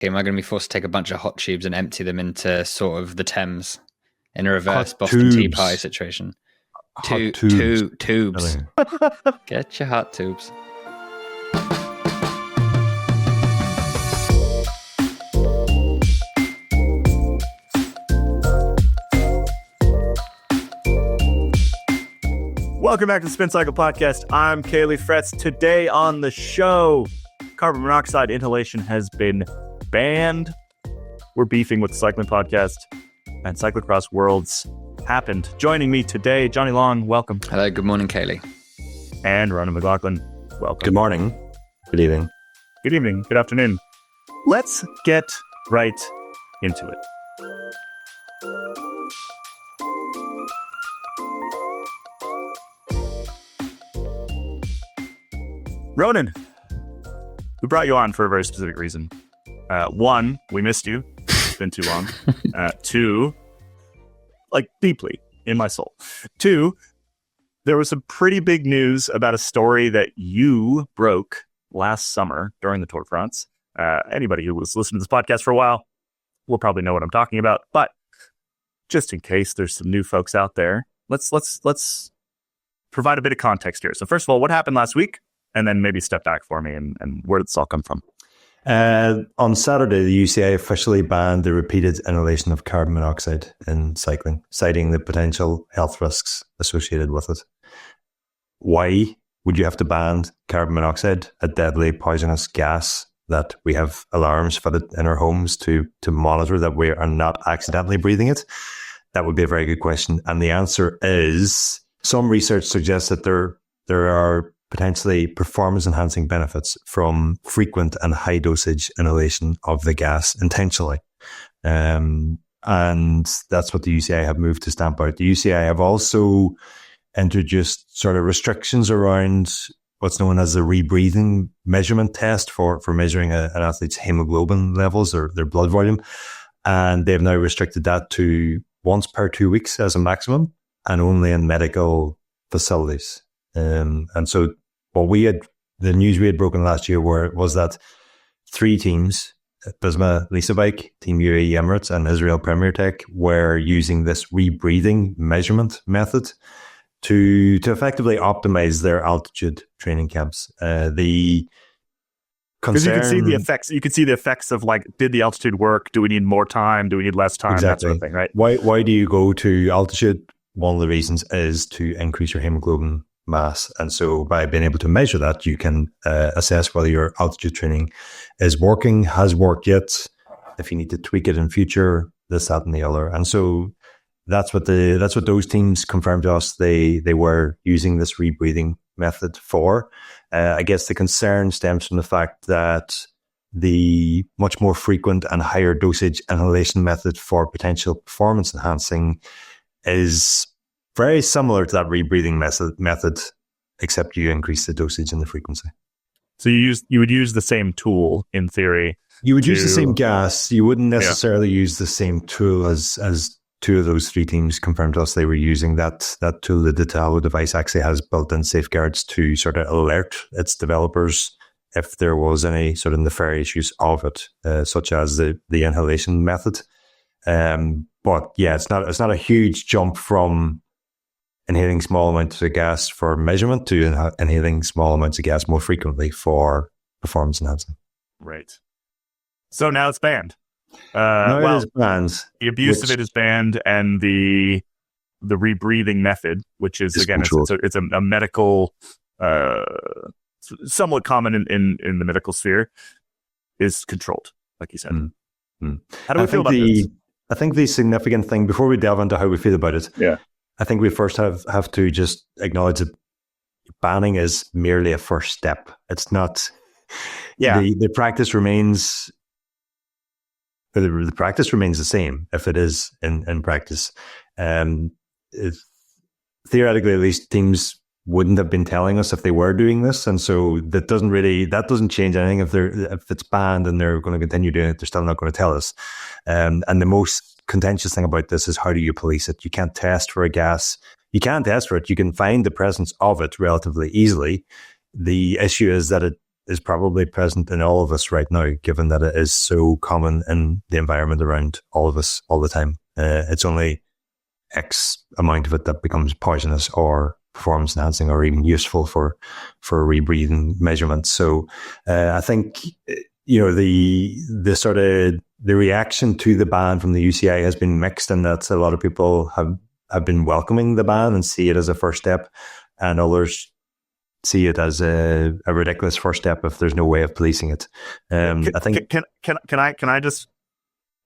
Am I going to be forced to take a bunch of hot tubes and empty them into sort of the Thames in a reverse Hot Boston tubes. Tea Party situation? Hot tubes. Tubes. Get your hot tubes. Welcome back to the Spin Cycle Podcast. I'm Kaylee Fretz. Today on the show, carbon monoxide inhalation has been banned. We're beefing with the Cycling Podcast, and Cyclocross Worlds happened. Joining me today, Johnny Long, welcome. Hello, good morning, Kaylee. And Ronan McLaughlin, welcome. Good morning. Good evening. Good evening. Good afternoon. Let's get right into it. Ronan, we brought you on for a very specific reason. One, we missed you. It's been too long. Two, like deeply in my soul. Two, there was some pretty big news about a story that you broke last summer during the Tour de France. Anybody who was listening to this podcast for a while will probably know what I'm talking about. But just in case there's some new folks out there, let's provide a bit of context here. So first of all, what happened last week? And then maybe step back for me and where did this all come from? On Saturday, the UCI officially banned the repeated inhalation of carbon monoxide in cycling, citing the potential health risks associated with it. Why would you have to ban carbon monoxide, a deadly poisonous gas that we have alarms fitted in our homes to monitor that we are not accidentally breathing it? That would be a very good question. And the answer is some research suggests that there are potentially performance-enhancing benefits from frequent and high-dosage inhalation of the gas intentionally. And that's what the UCI have moved to stamp out. The UCI have also introduced sort of restrictions around what's known as the rebreathing measurement test for measuring an athlete's hemoglobin levels or their blood volume. And they've now restricted that to once per 2 weeks as a maximum and only in medical facilities. And so the news we had broken last year was that 3 teams, Visma Lease Bike, Team UAE Emirates and Israel Premier Tech, were using this rebreathing measurement method to effectively optimize their altitude training camps. The because concern, you can see the effects. You can see the effects of like, did the altitude work? Do we need more time? Do we need less time? Exactly. That sort of thing, right? Why do you go to altitude? One of the reasons is to increase your hemoglobin mass. And so by being able to measure that, you can assess whether your altitude training is working, has worked yet, if you need to tweak it in future, this, that, and the other. And so that's what those teams confirmed to us they were using this rebreathing method for. I guess the concern stems from the fact that the much more frequent and higher dosage inhalation method for potential performance enhancing is very similar to that rebreathing method, except you increase the dosage and the frequency. So you would use the same tool in theory. You would use the same gas. You wouldn't necessarily use the same tool as 2 of those 3 teams confirmed to us they were using. That tool, the Ditalo device, actually has built-in safeguards to sort of alert its developers if there was any sort of nefarious use of it, such as the inhalation method. But yeah, it's not a huge jump from inhaling small amounts of gas for measurement to inhaling small amounts of gas more frequently for performance enhancing. Right. So now it's banned. It is banned. The abuse of it is banned, and the rebreathing method, which is again, it's a medical, somewhat common in the medical sphere, is controlled, like you said. Mm-hmm. How do we feel about this? I think the significant thing, before we delve into how we feel about it, I think we first have to just acknowledge that banning is merely a first step. It's not. Yeah, the practice remains. The practice remains the same if it is in practice. Theoretically, at least, teams wouldn't have been telling us if they were doing this, and so that doesn't change anything. If it's banned and they're going to continue doing it, they're still not going to tell us. And the most contentious thing about this is, how do you police it? You can't test for a gas. You can't test for it. You can find the presence of it relatively easily. The issue is that is probably present in all of us right now, given that it is so common in the environment around all of us all the time. It's only X amount of it that becomes poisonous or performance enhancing or even useful for rebreathing measurements. So I think, the sort of the reaction to the ban from the UCI has been mixed, and that a lot of people have been welcoming the ban and see it as a first step, and others see it as a ridiculous first step if there's no way of policing it. I think can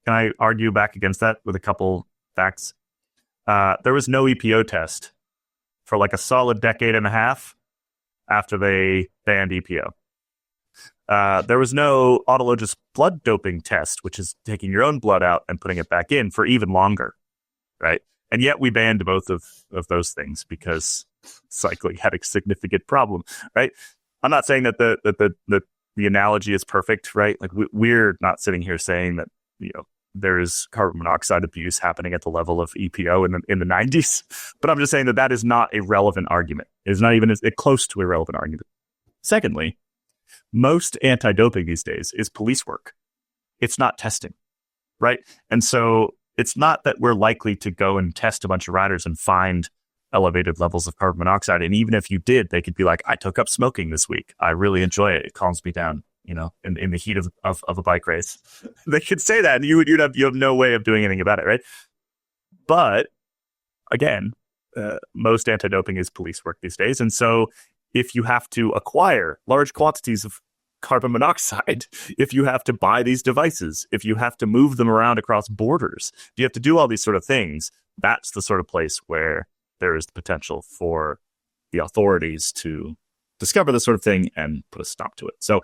I argue back against that with a couple facts? There was no EPO test for like a solid decade and a half after they banned EPO. There was no autologous blood doping test, which is taking your own blood out and putting it back in, for even longer, right? And yet we banned both of those things because cycling had a significant problem, right? I'm not saying that the analogy is perfect, right? Like we're not sitting here saying that, there is carbon monoxide abuse happening at the level of EPO in the 90s, but I'm just saying that is not a relevant argument. It's not even close to a relevant argument. Secondly, most anti-doping these days is police work. It's not testing, right? And so it's not that we're likely to go and test a bunch of riders and find elevated levels of carbon monoxide. And even if you did, they could be like, I took up smoking this week. I really enjoy it. It calms me down, in the heat of a bike race. They could say that, and you have no way of doing anything about it, right? But again, most anti-doping is police work these days. And so if you have to acquire large quantities of carbon monoxide, if you have to buy these devices, if you have to move them around across borders, if you have to do all these sort of things, that's the sort of place where there is the potential for the authorities to discover this sort of thing and put a stop to it. So,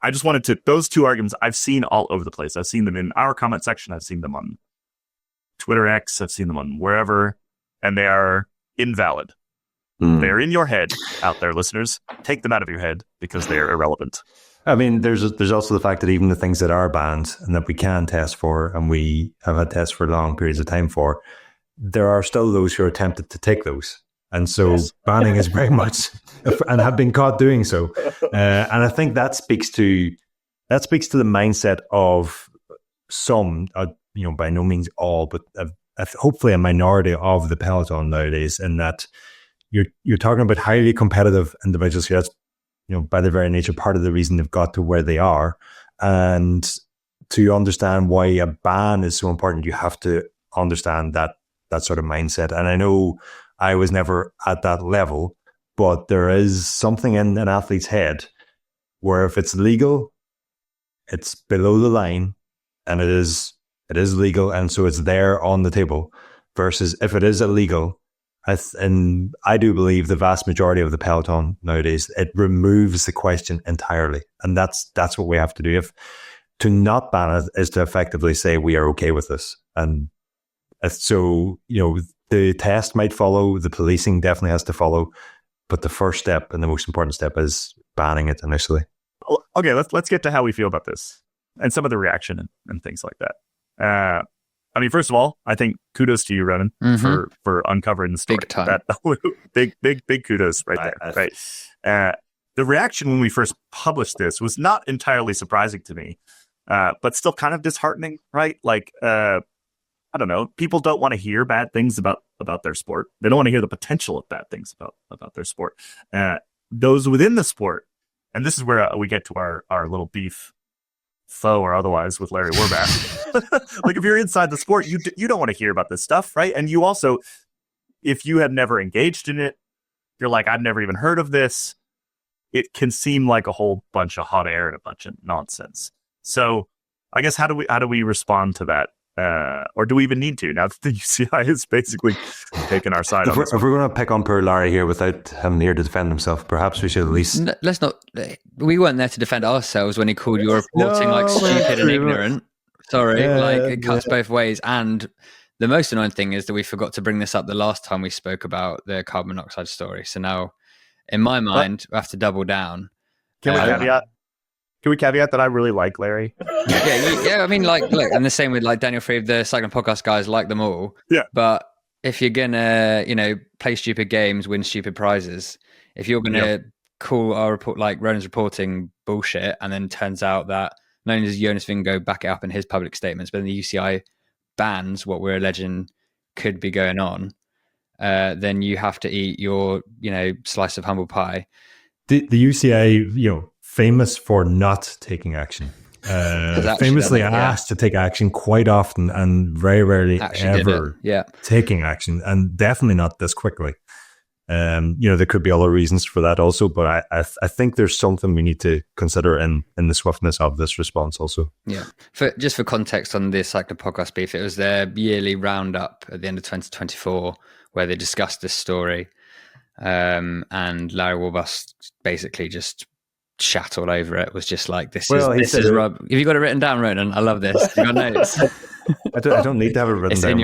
I just wanted to, those two arguments I've seen all over the place. I've seen them in our comment section. I've seen them on Twitter X. I've seen them on wherever, and they are invalid. They're in your head out there, listeners. Take them out of your head because they are irrelevant. I mean, there's also the fact that even the things that are banned and that we can test for, and we have had tests for long periods of time for, there are still those who are tempted to take those. And so banning is very much, and have been caught doing so. And I think that speaks to the mindset of some, by no means all, but hopefully a minority of the peloton nowadays, in that you're talking about highly competitive individuals who, that's, by their very nature, part of the reason they've got to where they are. And to understand why a ban is so important, you have to understand that sort of mindset. And I know I was never at that level, but there is something in an athlete's head where if it's legal, it's below the line, and it is legal, and so it's there on the table, versus if it is illegal, and I do believe the vast majority of the peloton nowadays, it removes the question entirely. And that's what we have to do. To not ban it is to effectively say we are okay with this. And so, the test might follow, the policing definitely has to follow, but the first step and the most important step is banning it initially. Okay, let's get to how we feel about this and some of the reaction and things like that. I mean, first of all, I think kudos to you, Ronan, for uncovering the story. Big time. Big kudos right there. Right. The reaction when we first published this was not entirely surprising to me, but still kind of disheartening, right? Like, I don't know. People don't want to hear bad things about their sport. They don't want to hear the potential of bad things about their sport. Those within the sport, and this is where we get to our little beef, foe or otherwise, with Larry Warback. Like, if you're inside the sport, you don't want to hear about this stuff, right? And you also, if you have never engaged in it, you're like, I've never even heard of this. It can seem like a whole bunch of hot air and a bunch of nonsense. So I guess how do we respond to that? Or do we even need to, now that the UCI has basically taken our side? If we're going to pick on poor Larry here without him here to defend himself, perhaps we should at least... Let's not... We weren't there to defend ourselves when he called you reporting stupid and ignorant. Sorry, it cuts both ways. And the most annoying thing is that we forgot to bring this up the last time we spoke about the carbon monoxide story. So now, in my mind, we have to double down. Can we caveat that I really like Larry? Yeah. I mean, look, and the same with Daniel Free, the Cycling Podcast guys, like them all. Yeah. But if you're gonna, play stupid games, win stupid prizes, if you're gonna call our report like Ronan's reporting bullshit, and then turns out that not only does Jonas Vingegaard back it up in his public statements, but then the UCI bans what we're alleging could be going on, then you have to eat your, slice of humble pie. The UCI, famous for not taking action. Famously asked to take action quite often and very rarely ever taking action, and definitely not this quickly. There could be other reasons for that also, but I think there's something we need to consider in the swiftness of this response also. Yeah. For context on this Cyclocross beef, it was their yearly roundup at the end of 2024 where they discussed this story, and Larry Warbass basically just shat all over it. Was just like, this is rub. Have you got it written down, Ronan? I love this. You got notes? I don't need to have it written down.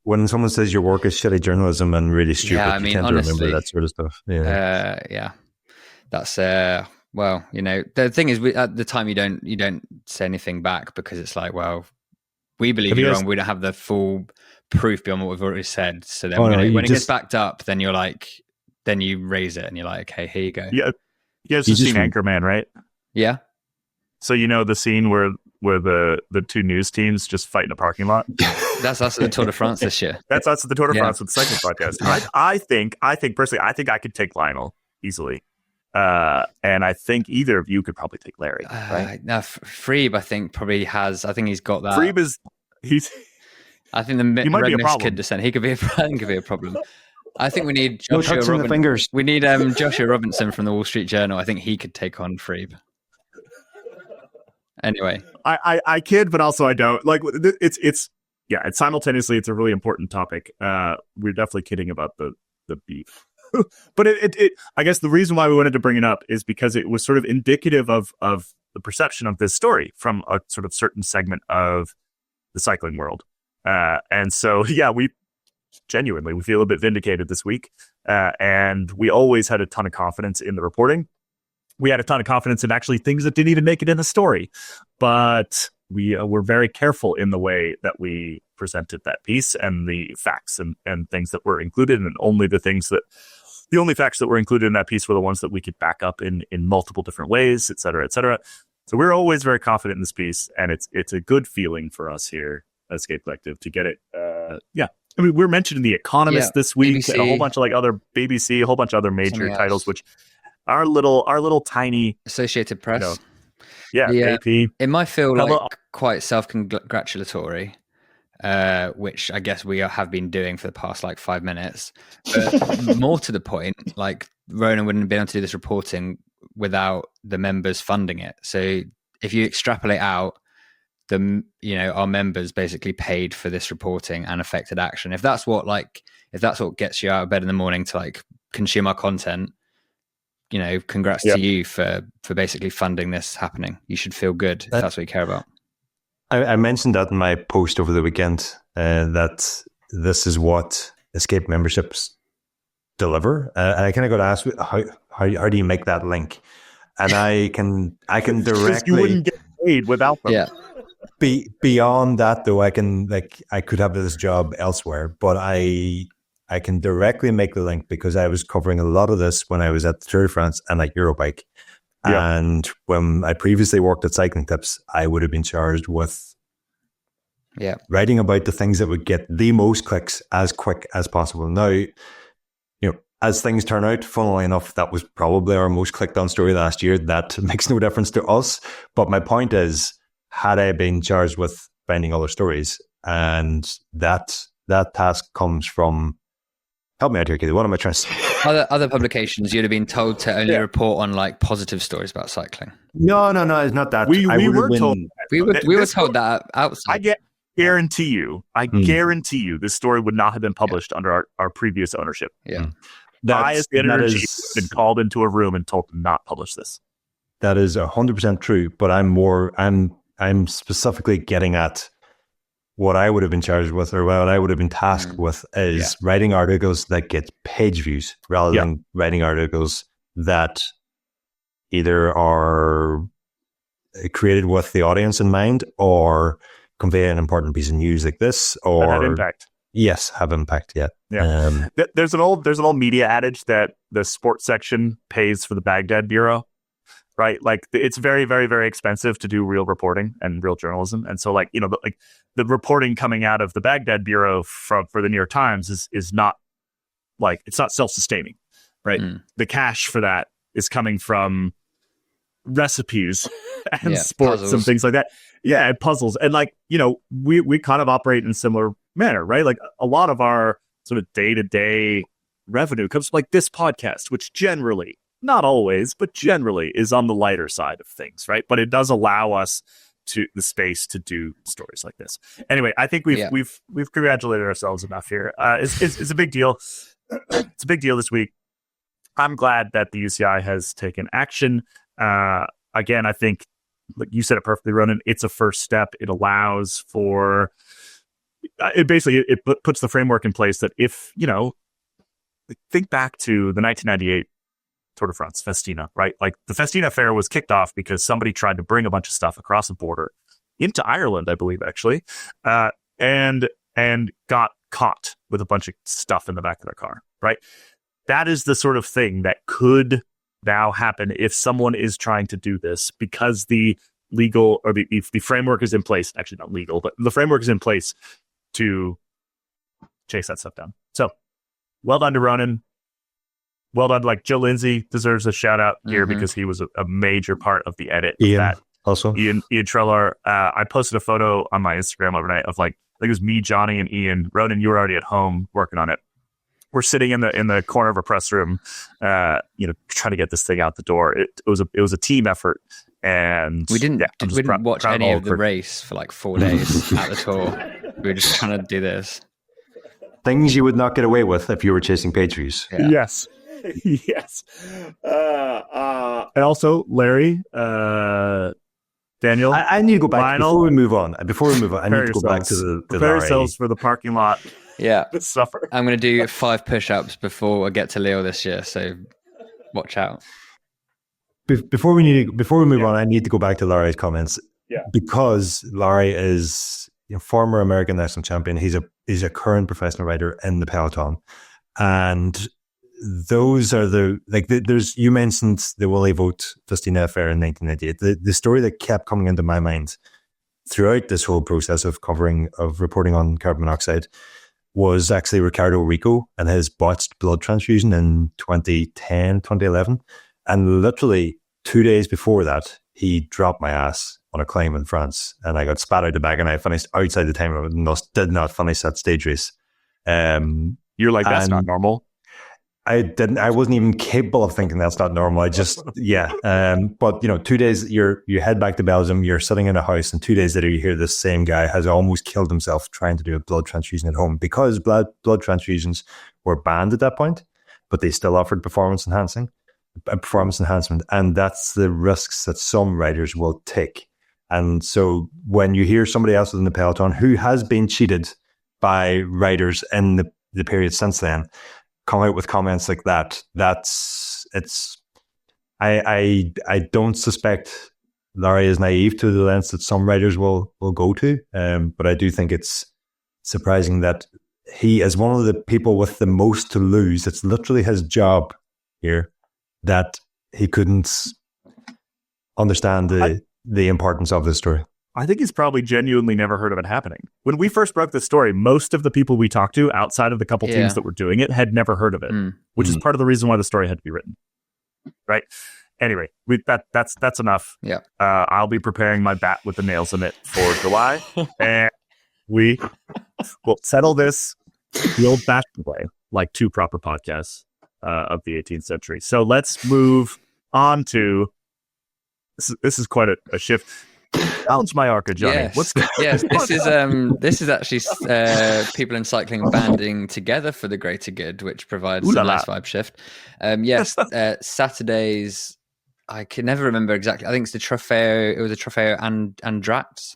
When someone says your work is shitty journalism and really stupid, you tend to remember that sort of stuff. Yeah. That's the thing is, at the time you don't say anything back because it's like, well, we believe you're wrong. We don't have the full proof beyond what we've already said. So then when it gets backed up, then you're like, then you raise it and you're like, okay, here you go. Yeah. You guys have seen Anchorman, right? Yeah. So the scene where the two news teams just fight in a parking lot? That's us at the Tour de France this year. That's us at the Tour de France with the Cycling Podcast. I think personally, I think I could take Lionel easily. And I think either of you could probably take Larry, right? Now, Freeb, I think, probably has. I think he's got that. Freeb he's. I think the might be a problem. Kid descent. He could be a problem. I think we need fingers. We need Joshua Robinson from the Wall Street Journal. I think he could take on Freeb. Anyway, I kid, but also I don't. Like, it's simultaneously it's a really important topic. We're definitely kidding about the beef, but it I guess the reason why we wanted to bring it up is because it was sort of indicative of the perception of this story from a sort of certain segment of the cycling world, and so we feel a bit vindicated this week, and we always had a ton of confidence in the reporting. We had a ton of confidence in actually things that didn't even make it in the story, but we were very careful in the way that we presented that piece and the facts and things that were included, and only the only facts that were included in that piece were the ones that we could back up in multiple different ways, et cetera, et cetera. So we're always very confident in this piece, and it's a good feeling for us here at Escape Collective to get it. I mean, we're mentioned in The Economist this week, BBC, and a whole bunch of other BBC, a whole bunch of other major titles, which our little tiny Associated Press. AP. It might feel quite self-congratulatory, which I guess we have been doing for the past 5 minutes. But more to the point, Ronan wouldn't have been able to do this reporting without the members funding it. So if you extrapolate out, our members basically paid for this reporting and affected action. If that's what gets you out of bed in the morning to consume our content, congrats to you for basically funding this happening. You should feel good if that's what you care about. I mentioned that in my post over the weekend, that this is what Escape memberships deliver. And I kind of got asked, how do you make that link? And I can directly. You wouldn't get paid without them. Yeah. Beyond that, though, I could have this job elsewhere, but I can directly make the link because I was covering a lot of this when I was at the Tour de France and at Eurobike. Yeah. And when I previously worked at Cycling Tips, I would have been charged with writing about the things that would get the most clicks as quick as possible. Now, as things turn out, funnily enough, that was probably our most clicked on story last year. That makes no difference to us. But my point is, had I been charged with finding other stories, and that task comes from, help me out here, Katie, what am I trying to say? Other publications, you'd have been told to only report on positive stories about cycling. No, it's not that. We were told. We were told that outside. Guarantee you, this story would not have been published under our previous ownership. Yeah. I, as the editor-in-chief, have been called into a room and told to not publish this. That is 100% true, but I'm specifically getting at what I would have been charged with, or what I would have been tasked with, is writing articles that get page views rather than writing articles that either are created with the audience in mind or convey an important piece of news like this, or that had impact. yes, have impact yet. Yeah. There's an old media adage that the sports section pays for the Baghdad Bureau, right? Like it's very, very, very expensive to do real reporting and real journalism. And so like, the reporting coming out of the Baghdad Bureau for the New York Times is not like, it's not self-sustaining, right? The cash for that is coming from recipes and sports puzzles and things like that. Yeah, and puzzles. And like, we kind of operate in a similar manner, right? Like a lot of our sort of day-to-day revenue comes from like this podcast, which generally, not always, but generally is on the lighter side of things, right? But it does allow us the space to do stories like this. Anyway, I think we've congratulated ourselves enough here. It's a big deal. It's a big deal this week. I'm glad that the UCI has taken action. Again, I think, like you said it perfectly, Ronan, it's a first step. It allows for it puts the framework in place that if, think back to the 1998 Tour de France, Festina, right? Like the Festina affair was kicked off because somebody tried to bring a bunch of stuff across the border into Ireland, I believe, actually, and got caught with a bunch of stuff in the back of their car, right? That is the sort of thing that could now happen if someone is trying to do this because the legal or the framework is in place. Actually, not legal, but the framework is in place to chase that stuff down. So well done to Ronan. Well done. Like Joe Lindsay deserves a shout out here because he was a major part of the edit. Ian, of that. Also. Ian Treller. I posted a photo on my Instagram overnight of like, I think it was me, Johnny, and Ian. Ronan, you were already at home working on it. We're sitting in the corner of a press room, trying to get this thing out the door. It was a team effort, and we didn't watch any of the race for like 4 days at the tour. We were just trying to do this. Things you would not get away with if you were chasing page views. Yeah. Yes. Yes. And also, Larry, Daniel. I need to go back Lionel, before we move on. I need to go back to the prepare yourselves for the parking lot. Yeah. Suffer. I'm going to do 5 push-ups before I get to Lille this year, so watch out. Before we move on, I need to go back to Larry's comments. Yeah. Because Larry is former American national champion. He's a current professional rider in the peloton. And those are you mentioned the Willie Vogt Festina affair in 1998. The story that kept coming into my mind throughout this whole process of reporting on carbon monoxide was actually Ricardo Rico and his botched blood transfusion in 2010, 2011. And literally 2 days before that, he dropped my ass on a climb in France and I got spat out the bag and I finished outside the time limit and did not finish that stage race. You're like, that's not normal. I wasn't even capable of thinking that's not normal. But 2 days, you head back to Belgium, you're sitting in a house, and 2 days later you hear this same guy has almost killed himself trying to do a blood transfusion at home because blood transfusions were banned at that point, but they still offered performance enhancement. And that's the risks that some riders will take. And so when you hear somebody else in the peloton who has been cheated by riders in the period since then, come out with comments like that, I don't suspect Larry is naive to the lengths that some riders will go to, but I do think it's surprising that he, as one of the people with the most to lose, it's literally his job here, that he couldn't understand the importance of this story. I think he's probably genuinely never heard of it happening. When we first broke this story, most of the people we talked to outside of the couple teams that were doing it had never heard of it, which is part of the reason why the story had to be written. Right. Anyway, that's enough. Yeah. I'll be preparing my bat with the nails in it for July, and we will settle this the old-fashioned way, like 2 proper podcasts of the 18th century. So let's move on to this is quite a shift. Challenge my arca, Johnny. Yes. This is actually people in cycling banding together for the greater good, which provides a nice vibe shift. Saturdays, I can never remember exactly. I think it's the Trofeo. It was a Trofeo and Drax.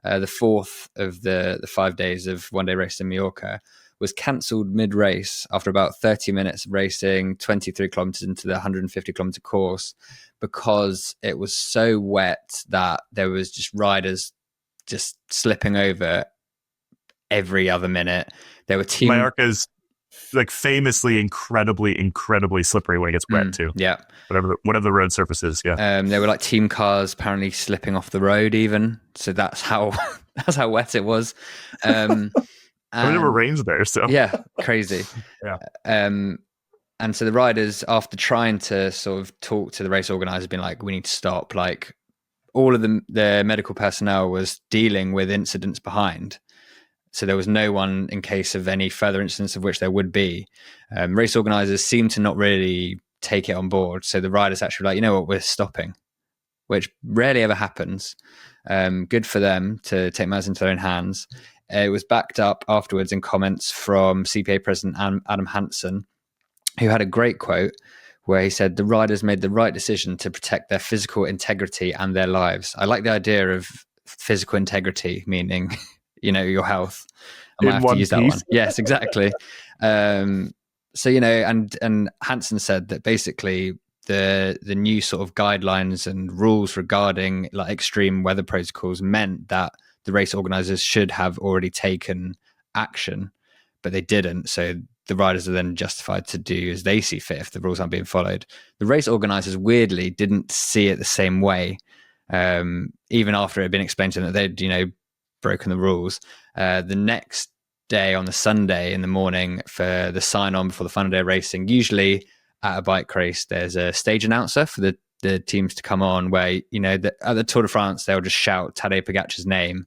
The 4th of the 5 days of one-day race in Mallorca was cancelled mid-race after about 30 minutes of racing, 23 kilometers into the 150-kilometer course, because it was so wet that there was just riders just slipping over every other minute. There were Mallorca's like famously incredibly slippery when it gets wet too. Yeah. Whatever the road surface is. Yeah. There were like team cars apparently slipping off the road even. So that's how wet it was. There were rains there, so yeah, crazy. Yeah. And so the riders, after trying to sort of talk to the race organizers, been like, we need to stop. Like all of the medical personnel was dealing with incidents behind. So there was no one in case of any further incidents, of which there would be. Race organizers seem to not really take it on board. So the riders actually were like, you know what, we're stopping, which rarely ever happens. Good for them to take matters into their own hands. It was backed up afterwards in comments from CPA President Adam Hansen, who had a great quote where he said, the riders made the right decision to protect their physical integrity and their lives. I like the idea of physical integrity, meaning, your health. I might have to use that one. Yes, exactly. So, and Hansen said that basically the new sort of guidelines and rules regarding like extreme weather protocols meant that the race organizers should have already taken action, but they didn't. So the riders are then justified to do as they see fit if the rules aren't being followed. The race organizers weirdly didn't see it the same way, even after it had been explained to them that they'd, broken the rules. The next day on the Sunday in the morning for the sign-on before the final day of racing, usually at a bike race, there's a stage announcer for the teams to come on where, at the Tour de France, they'll just shout Tadej Pogacar's name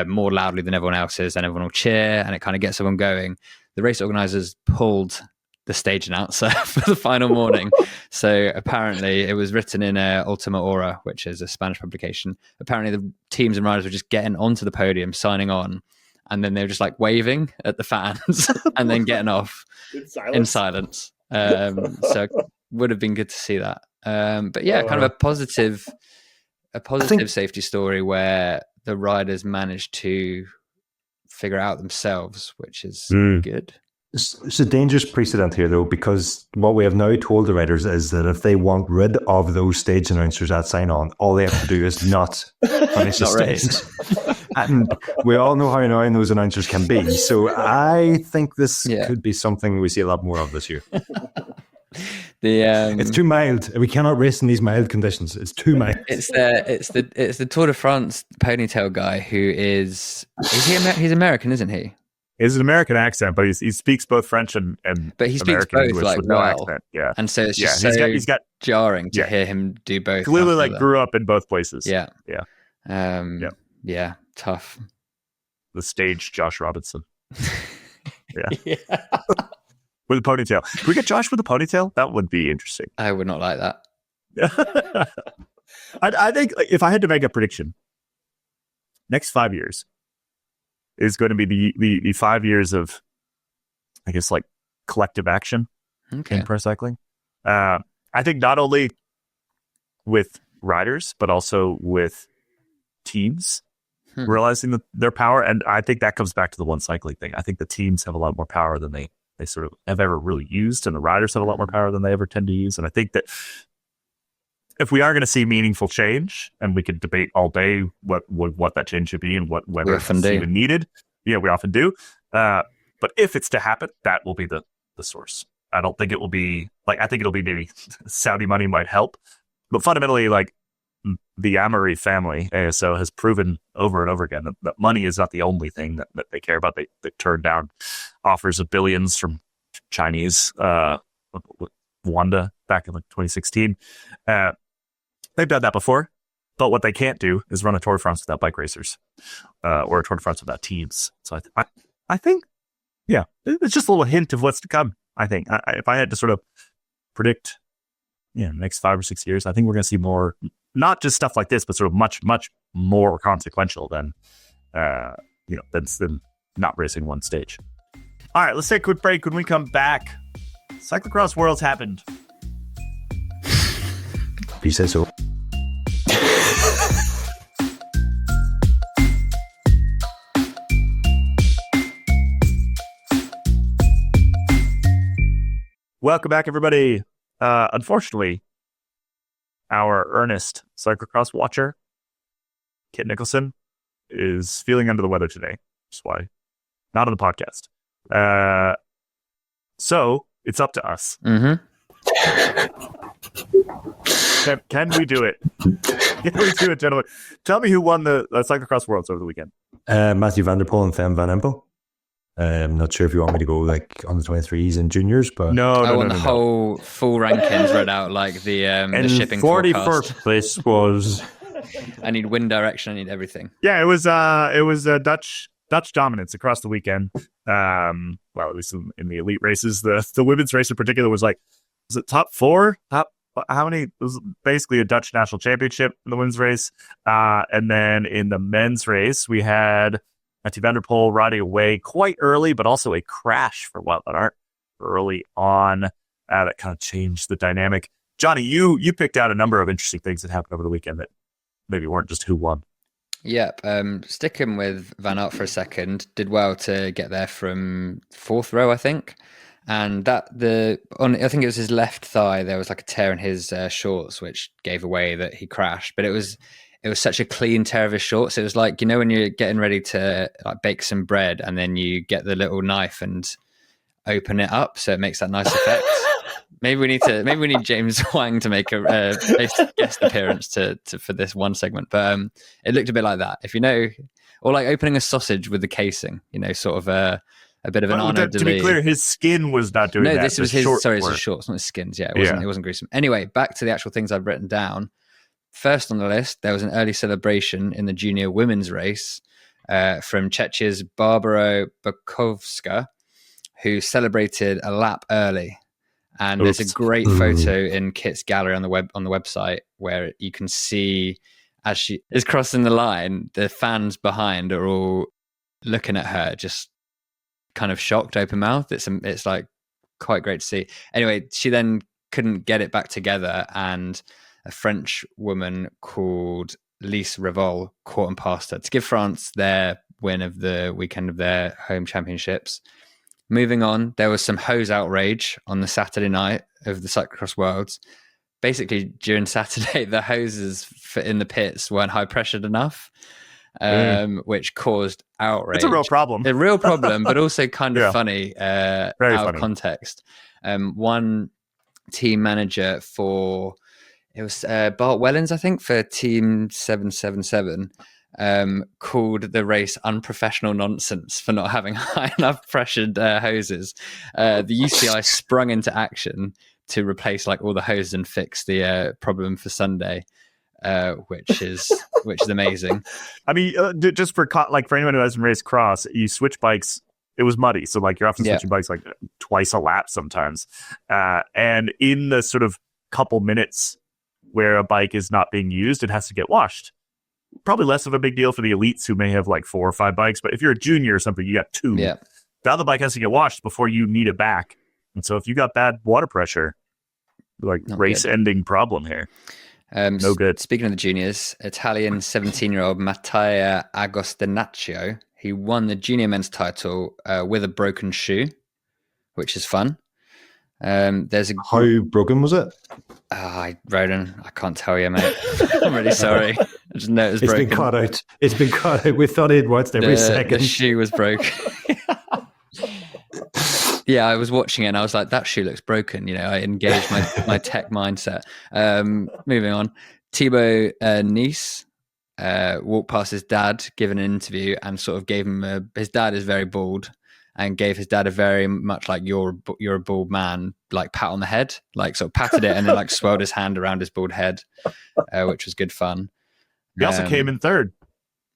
more loudly than everyone else's, and everyone will cheer, and it kind of gets everyone going. The race organizers pulled the stage announcer for the final morning. So apparently it was written in Ultima Hora, which is a Spanish publication. Apparently the teams and riders were just getting onto the podium, signing on, and then they were just like waving at the fans and then getting off in silence. So it would have been good to see that. But yeah, kind of a positive safety story where the riders managed to figure it out themselves, which is good. It's a dangerous precedent here, though, because what we have now told the riders is that if they want rid of those stage announcers at sign-on, all they have to do is not finish the stage. And we all know how annoying those announcers can be. So I think this could be something we see a lot more of this year. It's too mild. We cannot race in these mild conditions. It's too mild. It's the Tour de France ponytail guy who he's American, isn't he? It's an American accent, but he speaks both French and but he speaks American both English like with no well. accent. Yeah, and so it's just he's got jarring to hear him do both. Clearly, like grew up in both places. Yeah. Yeah, tough. The stage Josh Robinson. Yeah. With a ponytail. Can we get Josh with a ponytail? That would be interesting. I would not like that. I think if I had to make a prediction, next 5 years is going to be the 5 years of, I guess, like collective action in pro cycling. I think not only with riders, but also with teams realizing their power. And I think that comes back to the one cycling thing. I think the teams have a lot more power than they sort of have ever really used, and the riders have a lot more power than they ever tend to use. And I think that if we are going to see meaningful change, and we could debate all day what that change should be and whether it's even needed. Yeah, we often do. But if it's to happen, that will be the source. I don't think it will be I think it'll be maybe Saudi money might help, but fundamentally, like the Amaury family, ASO, has proven over and over again that money is not the only thing that they care about. They turned down offers of billions from Chinese Wanda back in 2016. They've done that before, but what they can't do is run a Tour de France without bike racers or a Tour de France without teams. So I think, it's just a little hint of what's to come. I think if I had to sort of predict, next 5 or 6 years, I think we're going to see more, not just stuff like this, but sort of much, much more consequential than not racing one stage. All right, let's take a quick break. When we come back, Cyclocross Worlds happened. If you say so. Welcome back, everybody. Unfortunately, our earnest cyclocross watcher, Kit Nicholson, is feeling under the weather today. That's why not on the podcast. So it's up to us. Mm-hmm. Can we do it? Can we do it, gentlemen? Tell me who won the Cyclocross Worlds over the weekend. Matthew Van Der Poel and Fem Van Empel. I'm not sure if you want me to go like on the 23s and juniors, but I want the whole full rankings read out, like the shipping 41st forecast. Place was. I need wind direction. I need everything. Yeah, it was Dutch dominance across the weekend. Well, at least in the elite races, the women's race in particular was it top 4? How many? It was basically a Dutch national championship in the women's race, and then in the men's race we had Mathieu van der Poel riding away quite early, but also a crash for Wout van Aert early on. That kind of changed the dynamic. Johnny, you picked out a number of interesting things that happened over the weekend that maybe weren't just who won. Yep. Sticking with Van Aert for a second, did well to get there from 4th row, I think. And I think it was his left thigh, there was like a tear in his shorts, which gave away that he crashed. But it was such a clean tear of his shorts. It was like, when you're getting ready to like bake some bread and then you get the little knife and open it up, so it makes that nice effect. Maybe we need James Wang to make a guest appearance for this one segment. But it looked a bit like that, or like opening a sausage with the casing. Sort of a bit of an Arnaud To be clear, his skin was not doing that. No, this was his. Sorry, it's his shorts, not his skins. Yeah, it wasn't gruesome. Anyway, back to the actual things I've written down. First on the list, there was an early celebration in the junior women's race from Czechia's Barbara Bukovska, who celebrated a lap early. And there's a great photo in Kit's gallery on the website where you can see as she is crossing the line, the fans behind are all looking at her, just kind of shocked, open mouthed. It's like quite great to see. Anyway, she then couldn't get it back together, and a French woman called Lise Revol caught and passed her to give France their win of the weekend of their home championships. Moving on, there was some hose outrage on the Saturday night of the Cyclocross Worlds. Basically, during Saturday, the hoses in the pits weren't high pressured enough, which caused outrage. It's a real problem. A real problem, but also kind of funny, Very out funny. of context. One team manager for, it was Bart Wellens, I think, for Team 777, called the race unprofessional nonsense for not having high enough pressured hoses. The UCI sprung into action to replace like all the hoses and fix the problem for Sunday, which is amazing. I mean, just for anyone who hasn't raced cross, you switch bikes. It was muddy, so like you're often switching bikes like twice a lap sometimes, and in the sort of couple minutes where a bike is not being used, it has to get washed. Probably less of a big deal for the elites who may have like 4 or 5 bikes, but if you're a junior or something, you got 2. Yeah. Now the bike has to get washed before you need it back. And so if you got bad water pressure, like race-ending problem here. No good. Speaking of the juniors, Italian 17-year-old Mattia Agostinaccio, he won the junior men's title with a broken shoe, which is fun. How broken was it? Ronan, I can't tell you, mate. I'm really sorry. I just know it was broken. It's been cut out. We thought he'd watched every second. The shoe was broken. Yeah, I was watching it and I was like, that shoe looks broken. I engaged my tech mindset. Moving on. Thibaut Nice walked past his dad, giving an interview, and sort of gave him his dad is very bald, and gave his dad a very much like you're a bald man, like pat on the head, like sort of patted it and then like swirled his hand around his bald head, which was good fun. He also came in third.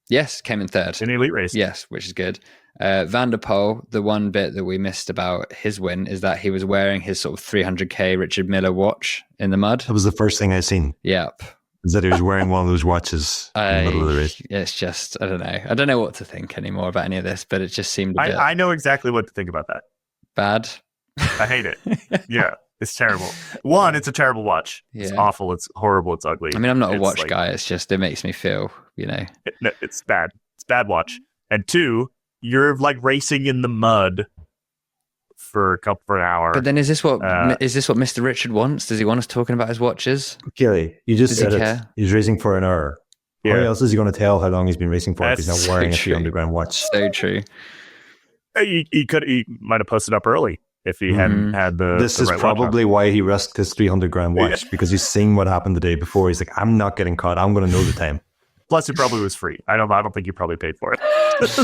Yes, came in third. In the elite race. Yes, which is good. Van der Poel, the one bit that we missed about his win is that he was wearing his sort of 300k Richard Mille watch in the mud. That was the first thing I seen. Yep. Is that he was wearing one of those watches in the middle of the race. It's just, I don't know. I don't know what to think anymore about any of this, but it just seemed a bit I know exactly what to think about that. bad. I hate it. Yeah, it's terrible. One, it's a terrible watch. It's awful. It's horrible. It's ugly. I mean, I'm not a watch guy. It's just, it makes me feel, it's bad. It's bad watch. And 2, you're like racing in the mud for an hour. But then is this what Mr. Richard wants? Does he want us talking about his watches? Kelly, you just said he it. care? He's racing for an hour. Yeah. How else is he going to tell how long he's been racing for if he's That's not wearing so a true. underground watch? So true. He might have posted up early if he hadn't had the. This is right probably why he risked his 300 grand watch, because he's seen what happened the day before. He's like, I'm not getting caught. I'm going to know the time. Plus, it probably was free. I don't think he probably paid for it.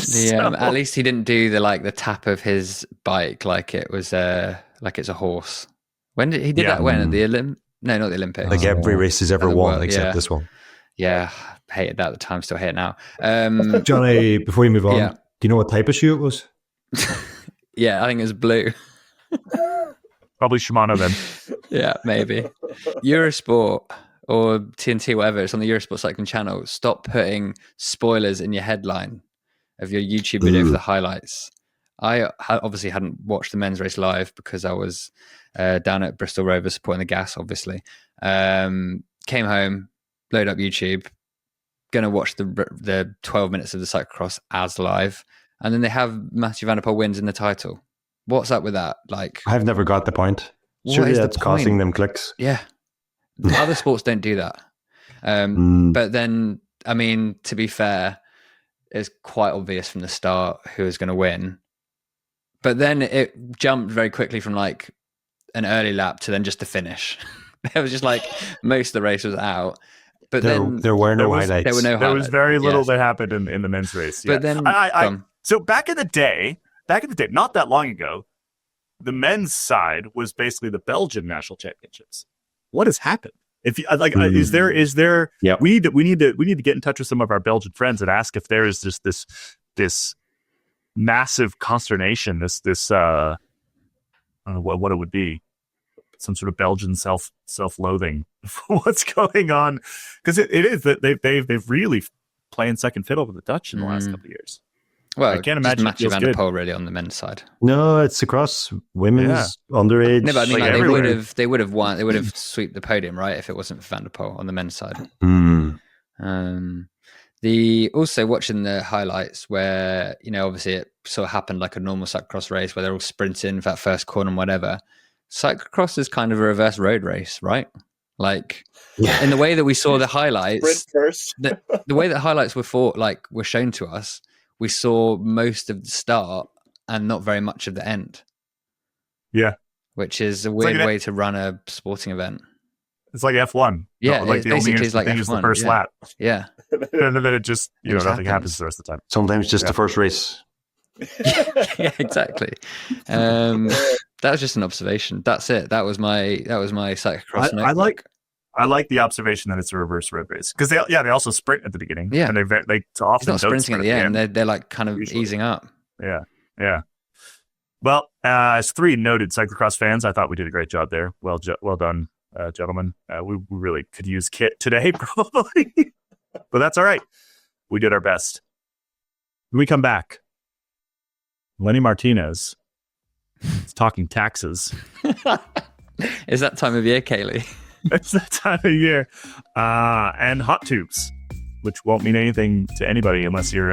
Yeah, at least he didn't do the tap of his bike like it was like it's a horse. When did he did that? When at the No, not the Olympics. Like every race he's ever won except this one. Yeah, hated that at the time. Still hate it now. Johnny, before you move on, do you know what type of shoe it was? Yeah, I think it was blue. Probably Shimano then. Yeah, maybe. Eurosport or TNT, whatever, it's on the Eurosport Cycling channel. Stop putting spoilers in your headline of your YouTube video for the highlights. I obviously hadn't watched the men's race live because I was down at Bristol Rovers supporting the gas, obviously. Came home, load up YouTube, going to watch the 12 minutes of the cyclocross as live. And then they have Mathieu van der Poel wins in the title. What's up with that? Like, I've never got the point. Surely that's costing them clicks. Yeah. Other sports don't do that. But then, I mean, to be fair, it's quite obvious from the start who is going to win. But then it jumped very quickly from like an early lap to then just the finish. It was just like most of the race was out. But there were no highlights. There were no highlights. There was very little that happened in the men's race. Yeah. But then, so back in the day, not that long ago, the men's side was basically the Belgian national championships. What has happened? If you, is there? Yeah. We need to get in touch with some of our Belgian friends and ask if there is just this massive consternation. This I don't know what it would be. Some sort of Belgian self-loathing for what's going on, because it is that they've really playing second fiddle with the Dutch in the last couple of years. Well, I can't imagine Mathieu van der Poel really on the men's side. No, it's across women's, underage. No, but I mean, they would have won. They would have swept the podium, right? If it wasn't for van der Poel on the men's side. Also watching the highlights where, obviously it sort of happened like a normal cyclocross race where they're all sprinting for that first corner and whatever. Cyclocross is kind of a reverse road race, right? Like in the way that we saw the highlights, the way that highlights were shown to us, we saw most of the start and not very much of the end. Yeah. Which is a weird way to run a sporting event. It's like F1. Yeah. Like the only thing is the first lap. Yeah. And then it just, nothing happens the rest of the time. Sometimes just the first race. Yeah, exactly. That was just an observation. That's it. That was my cyclocross notebook. I like the observation that it's a reverse road race because they also sprint at the beginning. Yeah, and they often it's not sprinting at the end. They're like kind of usually easing up. Yeah. Well, as three noted cyclocross fans, I thought we did a great job there. Well done, gentlemen. We really could use Kit today, probably, but that's all right. We did our best. When we come back, Lenny Martinez is talking taxes. Is that time of year, Kaylee? It's that time of year. And hot tubes, which won't mean anything to anybody unless you're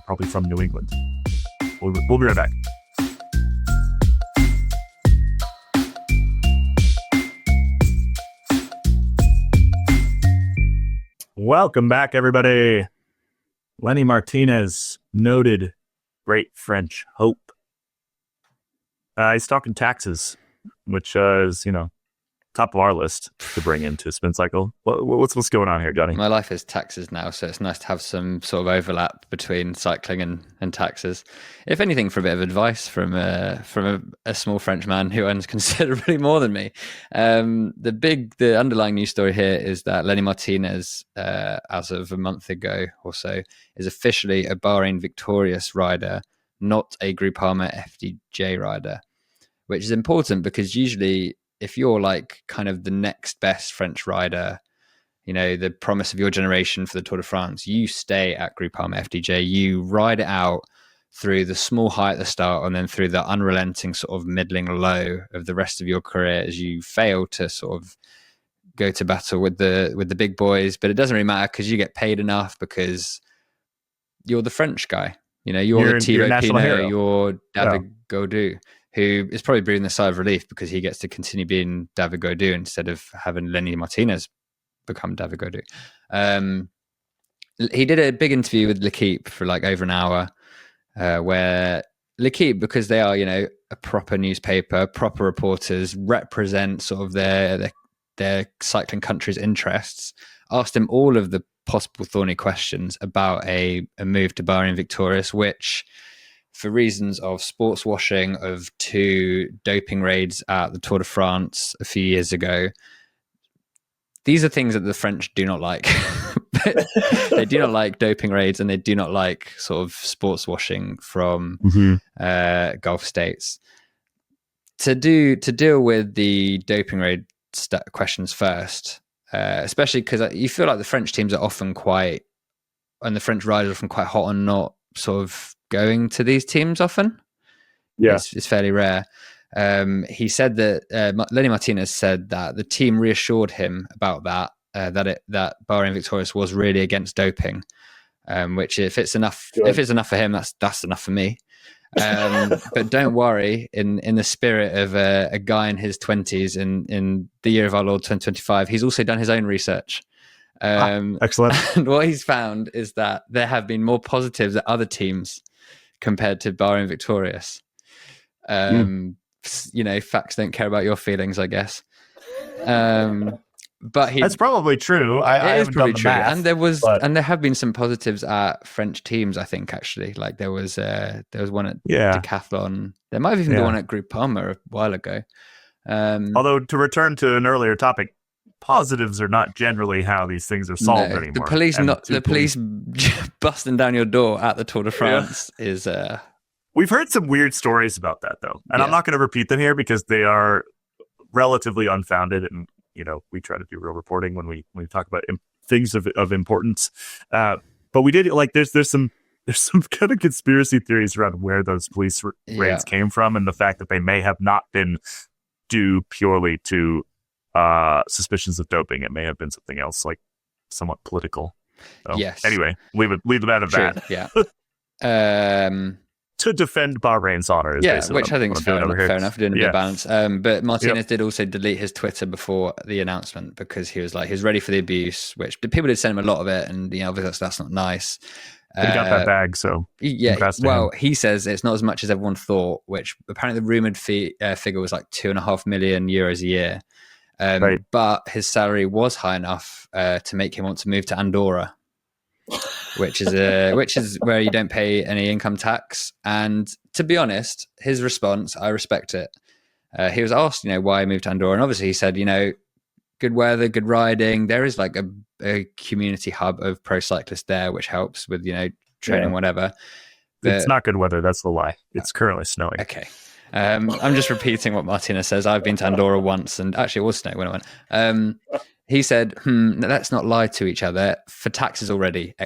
probably from New England. We'll be right back. Welcome back, everybody. Lenny Martinez, noted great French hope. He's talking taxes, which is, top of our list to bring into Spin Cycle. What's going on here, Johnny? My life is taxes now, so it's nice to have some sort of overlap between cycling and taxes. If anything, for a bit of advice from a small French man who earns considerably more than me. The underlying news story here is that Lenny Martinez, as of a month ago or so, is officially a Bahrain victorious rider, not a Groupama FDJ rider, which is important because usually, if you're like kind of the next best French rider, the promise of your generation for the Tour de France, you stay at Groupama FDJ, you ride it out through the small high at the start and then through the unrelenting sort of middling low of the rest of your career as you fail to sort of go to battle with the big boys. But it doesn't really matter because you get paid enough because you're the French guy. You're the Thibaut Pinot, you're David Gaudu, who is probably breathing a sigh of relief because he gets to continue being David Gaudu instead of having Lenny Martinez become David Gaudu. He did a big interview with L'Equipe for like over an hour where L'Équipe, because they are, a proper newspaper, proper reporters, represent sort of their cycling country's interests, asked him all of the possible thorny questions about a move to Bahrain Victorious, which, for reasons of sports washing, of 2 doping raids at the Tour de France a few years ago, these are things that the French do not like. They do not like doping raids, and they do not like sort of sports washing from Gulf states. To deal with the doping raid questions first, especially because you feel like the French teams are often and the French riders are often quite hot on not sort of going to these teams often. Yeah, it's fairly rare. He said that Lenny Martinez said that the team reassured him about that Bahrain Victorious was really against doping, which if it's enough for him, that's enough for me. But don't worry, in the spirit of a guy in his 20s in the year of our Lord 2025, he's also done his own research. Excellent. And what he's found is that there have been more positives at other teams compared to Bahrain Victorious. Facts don't care about your feelings, I guess. But that's probably true. I it is probably true. Math, and there have been some positives at French teams, I think, actually. Like there was one at Decathlon. There might have even been one at Groupama a while ago. Although, to return to an earlier topic, positives are not generally how these things are solved anymore. The police busting down your door at the Tour de France is. We've heard some weird stories about that, though, and I'm not going to repeat them here because they are relatively unfounded, and we try to do real reporting when we talk about things of importance. But we did there's some kind of conspiracy theories around where those police raids came from, and the fact that they may have not been due purely to suspicions of doping. It may have been something else, like somewhat political. So, yes. Anyway, leave it out of that. Yeah. To defend Bahrain's honor. Which I think is fair enough, doing a bit of balance. But Martinez did also delete his Twitter before the announcement because he was ready for the abuse, which people did send him a lot of it, and obviously that's not nice. He got that bag, so he says it's not as much as everyone thought, which apparently the rumored figure was like €2.5 million a year. But his salary was high enough to make him want to move to Andorra, which is where you don't pay any income tax. And to be honest, his response, I respect it. He was asked, why he moved to Andorra, and obviously he said, good weather, good riding. There is like a community hub of pro cyclists there, which helps with training, whatever. But it's not good weather. That's the lie. It's currently snowing. Okay. I'm just repeating what Martinez says. I've been to Andorra once, and actually it was snowing when I went. He said, let's not lie to each other. For taxes already, ! I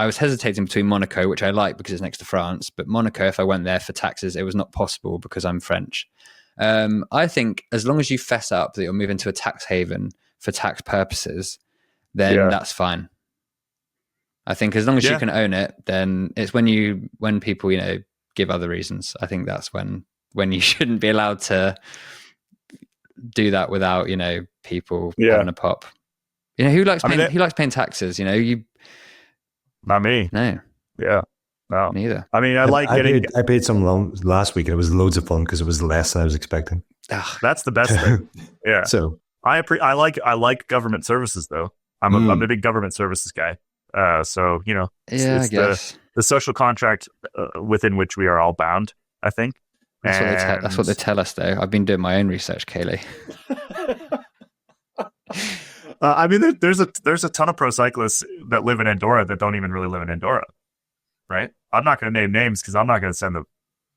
was hesitating between Monaco, which I like because it's next to France, but Monaco, if I went there for taxes, it was not possible because I'm French. I think as long as you fess up that you're moving to a tax haven for tax purposes, then that's fine. I think as long as you can own it, then it's when people, give other reasons. I think that's when you shouldn't be allowed to do that without people having a pop. Who likes paying taxes? Not me. No. Yeah. No. Neither. I mean, I paid some last week, and it was loads of fun because it was less than I was expecting. That's the best thing. Yeah. So I like government services, though. I'm a big government services guy. So I guess the social contract within which we are all bound, I think. That's what they tell us, though. I've been doing my own research, Kaylee. I mean, there's a ton of pro cyclists that live in Andorra that don't even really live in Andorra, right? I'm not going to name names because I'm not going to send the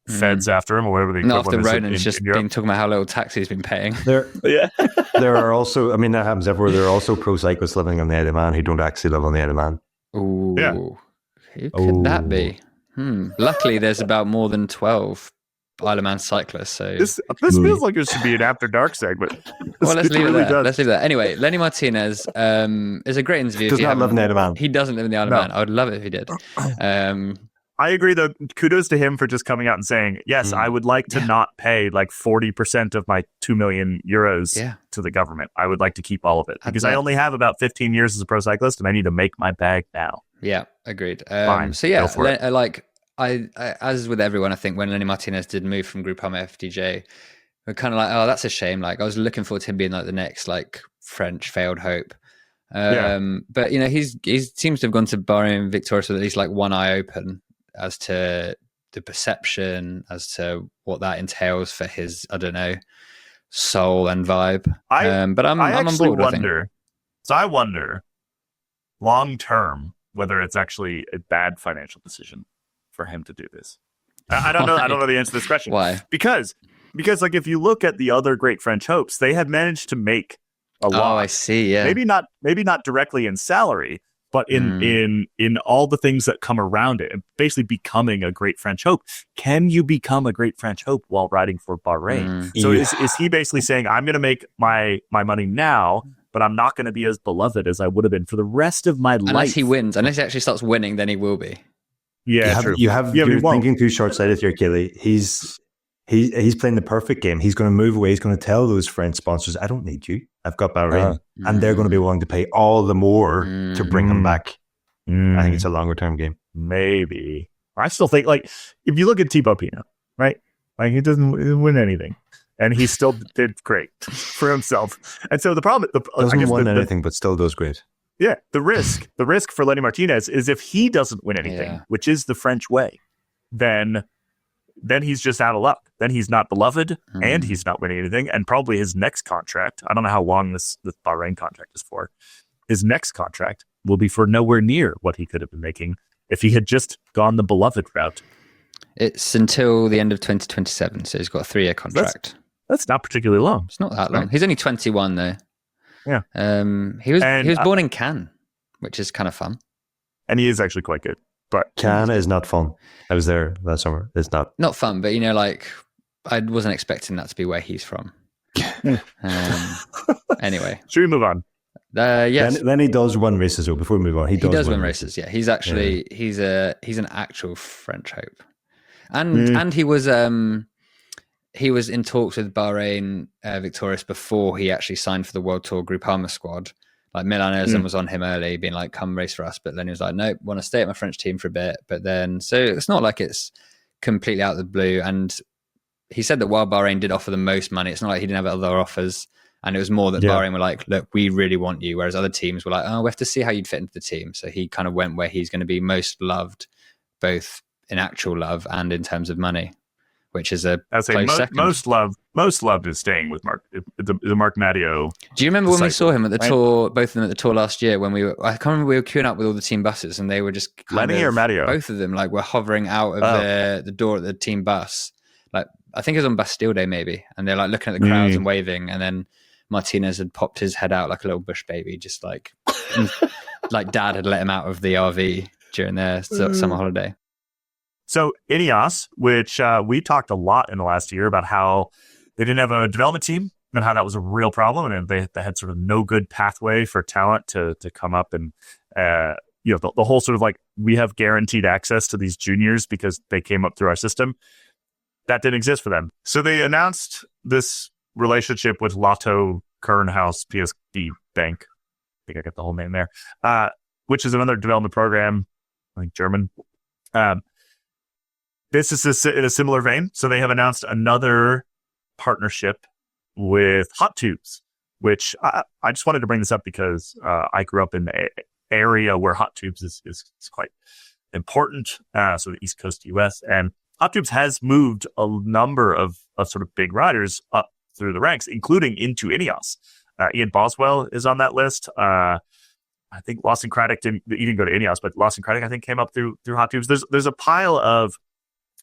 feds after him or whatever the equivalent after is. Ronan's just been talking about how little tax he's been paying. There are also, I mean, that happens everywhere. There are also pro cyclists living on the Isle of Man who don't actually live on the Isle of Man. Ooh, who could that be? Luckily, there's about more than 12 Isle of Man cyclists. So this feels like it should be an after dark segment. Well, let's leave it there. Let's leave it there. Anyway, Lenny Martinez is a great interview. Does not live in the Isle of Man. He doesn't live in the Isle of Man. I would love it if he did. I agree, though. Kudos to him for just coming out and saying, yes, I would like to not pay like 40% of my 2 million euros to the government. I would like to keep all of it because I only have about 15 years as a pro cyclist and I need to make my bag now. Yeah, agreed. Fine. So yeah, as with everyone, I think when Lenny Martinez did move from Groupama FDJ, we're kind of like, oh, that's a shame. Like, I was looking forward to him being like the next like French failed hope. But he seems to have gone to Bahrain victorious with at least like one eye open as to the perception, as to what that entails for his, I don't know, soul and vibe. But I'm on board. I wonder long term whether it's actually a bad financial decision for him to do this. I don't know. I don't know the answer to this question. Why? Because like if you look at the other great French hopes, they have managed to make a lot. Oh, I see. Yeah. Maybe not directly in salary, but in all the things that come around it, and basically becoming a great French hope. Can you become a great French hope while riding for Bahrain? So is he basically saying, I'm going to make my money now, but I'm not going to be as beloved as I would have been for the rest of my life? Unless he wins. Unless he actually starts winning, then he will be. Yeah, you're thinking too short-sighted here, Kelly. He's playing the perfect game. He's going to move away. He's going to tell those French sponsors, I don't need you. I've got Bahrain. And they're going to be willing to pay all the more to bring him back. I think it's a longer-term game. Maybe. I still think, like, if you look at Thibaut Pinot, right? Like, he doesn't win anything. And he still did great for himself. And so the problem... Doesn't win anything, but still does great. Yeah, the risk for Lenny Martinez is if he doesn't win anything, which is the French way, then he's just out of luck. Then he's not beloved, and he's not winning anything. And probably his next contract, I don't know how long this Bahrain contract is for, his next contract will be for nowhere near what he could have been making if he had just gone the beloved route. It's until the end of 2027, so he's got a 3-year contract. That's not particularly long. It's not that long. He's only 21 though. Yeah. He was born in Cannes, which is kind of fun. And he is actually quite good. But Cannes is not fun. I was there last summer. It's not fun, but like I wasn't expecting that to be where he's from. Anyway, should we move on? Yes. Then he does run races though. Before we move on, he does win races. Yeah, he's actually he's an actual French hope, and he was in talks with Bahrain Victorious before he actually signed for the World Tour Groupama squad. Like Milan Erzan was on him early, being like, come race for us. But then he was like, no, want to stay at my French team for a bit. But then, so it's not like it's completely out of the blue. And he said that while Bahrain did offer the most money, it's not like he didn't have other offers. And it was more that Bahrain were like, look, we really want you. Whereas other teams were like, oh, we have to see how you'd fit into the team. So he kind of went where he's going to be most loved, both in actual love and in terms of money, which is a close second. Most loved is staying with Mark, the Mark Matteo. Do you remember when we saw him at the tour, both of them at the tour last year, when I can't remember, we were queuing up with all the team buses and they were just Lenny or Matteo? Both of them like were hovering out of the door at the team bus. Like, I think it was on Bastille Day maybe. And they're like looking at the crowds and waving. And then Martinez had popped his head out like a little bush baby, just like, like dad had let him out of the RV during their summer holiday. So Ineos, which we talked a lot in the last year about how they didn't have a development team and how that was a real problem, and they had sort of no good pathway for talent to come up, and the whole sort of like, we have guaranteed access to these juniors because they came up through our system. That didn't exist for them. So they announced this relationship with Lotto Kernhaus PSD Bank. I think I got the whole name there, which is another development program, I think German. This is in a similar vein. So they have announced another partnership with Hot Tubes, which I just wanted to bring this up because I grew up in the area where Hot Tubes is quite important. So the East Coast US, and Hot Tubes has moved a number of sort of big riders up through the ranks, including into Ineos. Ian Boswell is on that list. I think Lawson Craddock didn't go to Ineos, but Lawson Craddock I think came up through Hot Tubes. There's a pile of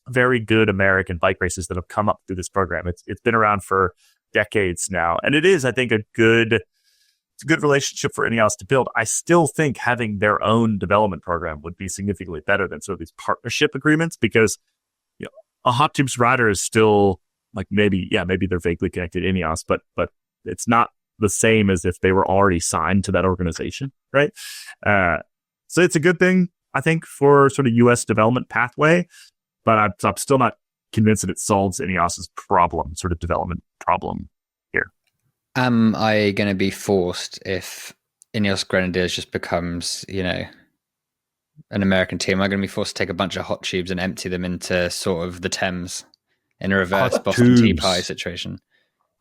very good American bike races that have come up through this program. It's been around for decades now, and it is, I think, it's a good relationship for Ineos to build. I still think having their own development program would be significantly better than sort of these partnership agreements, because a Hot Tubes rider is still like, maybe they're vaguely connected to Ineos, but it's not the same as if they were already signed to that organization, right? So it's a good thing, I think, for sort of US development pathway. But I'm still not convinced that it solves Ineos's problem, sort of development problem here. Am I going to be forced if Ineos Grenadiers just becomes, an American team are going to be forced to take a bunch of hot tubes and empty them into sort of the Thames in a reverse Hot Boston Tea tubes. Party situation.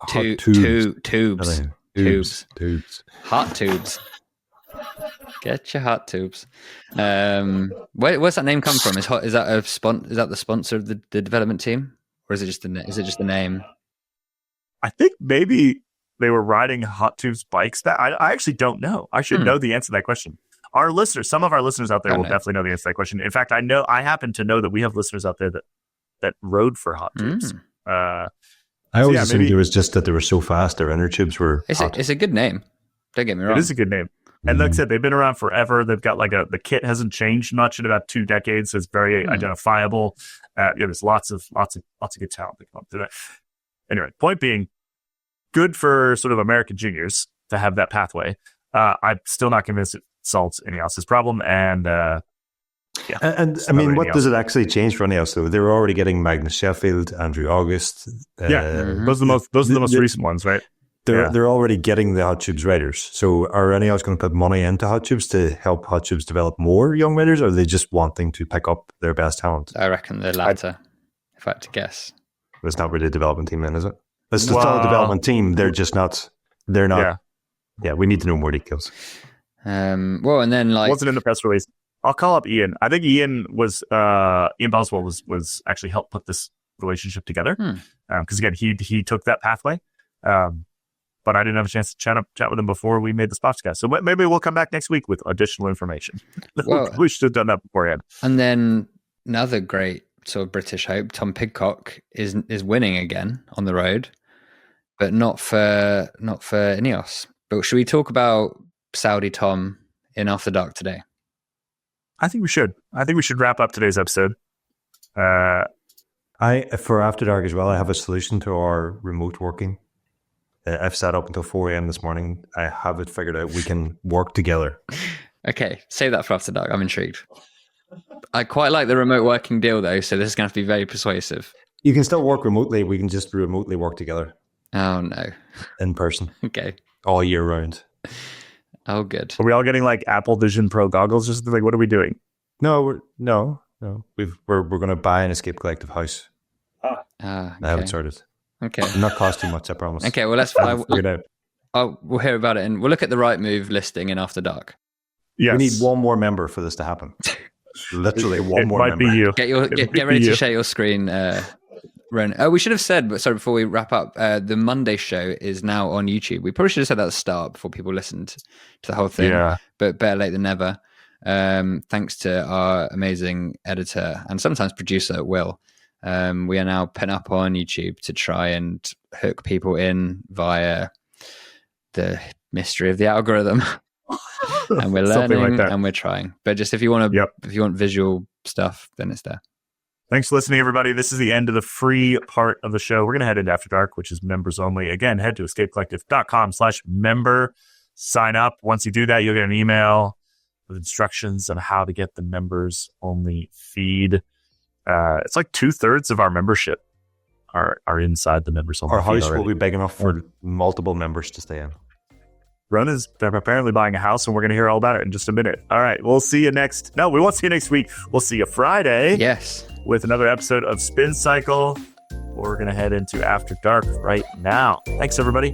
Hot Tubes. Tubes. Hot tubes. Get your hot tubes. Where's that name come from? Is that the sponsor of the development team, or is it just the name? I think maybe they were riding hot tubes bikes. That I actually don't know. I should know the answer to that question. Some of our listeners out there will definitely know the answer to that question. In fact, I happen to know that we have listeners out there that rode for hot tubes. I always assumed it was just that they were so fast. Their inner tubes were. It's a good name. Don't get me wrong. It is a good name. And like I said, they've been around forever. They've got the kit hasn't changed much in about 2 decades. So it's very identifiable. There's lots of good talent that come up today. Anyway, point being, good for sort of American juniors to have that pathway. I'm still not convinced it solves Ineos' problem. And I mean, what does it actually change for Ineos though? They were already getting Magnus Sheffield, Andrew August. Those are the most recent ones, right? They're already getting the hot tubes riders. So are Ineos going to put money into hot tubes to help hot tubes develop more young riders, or are they just wanting to pick up their best talent? I reckon the latter, if I had to guess. It's not really a development team then, is it? It's still a development team. They're just not. They're not. Yeah, we need to know more details. And then it wasn't in the press release. I'll call up Ian. I think Ian Boswell was actually helped put this relationship together because again he took that pathway. But I didn't have a chance to chat with him before we made this podcast. So maybe we'll come back next week with additional information. Well, we should have done that beforehand. And then another great sort of British hope, Tom Pidcock is winning again on the road, but not for Ineos. But should we talk about Saudi Tom in After Dark today? I think we should. I think we should wrap up today's episode. For After Dark as well, I have a solution to our remote working. I've sat up until 4 a.m. this morning. I have it figured out. We can work together. Okay, save that for After Dark. I'm intrigued. I quite like the remote working deal, though, so this is going to have to be very persuasive. You can still work remotely. We can just remotely work together. Oh, no. In person. Okay. All year round. Oh, good. Are we all getting like Apple Vision Pro goggles? Just like, what are we doing? No. We're going to buy an Escape Collective house. Okay. I have it sorted. Okay. It'll not cost too much, I promise. Okay, well, we'll hear about it and we'll look at the Right Move listing in After Dark. Yes. We need one more member for this to happen. Literally one more member. It might be you. Get ready to share your screen, Ron. Oh, we should have said, sorry, before we wrap up, the Monday show is now on YouTube. We probably should have said that at the start before people listened to the whole thing. Yeah. But better late than never. Thanks to our amazing editor and sometimes producer, Will. We are now putting up on YouTube to try and hook people in via the mystery of the algorithm. And we're learning and we're trying. But just if you want visual stuff, then it's there. Thanks for listening, everybody. This is the end of the free part of the show. We're going to head into After Dark, which is members only. Again, head to escapecollective.com/member. Sign up. Once you do that, you'll get an email with instructions on how to get the members only feed. It's like 2/3 of our membership are inside the members only. Our house will be big enough for multiple members to stay in. Ron is apparently buying a house, and we're going to hear all about it in just a minute. All right, we'll see you next. No, we won't see you next week. We'll see you Friday. Yes, with another episode of Spin Cycle. We're going to head into After Dark right now. Thanks, everybody.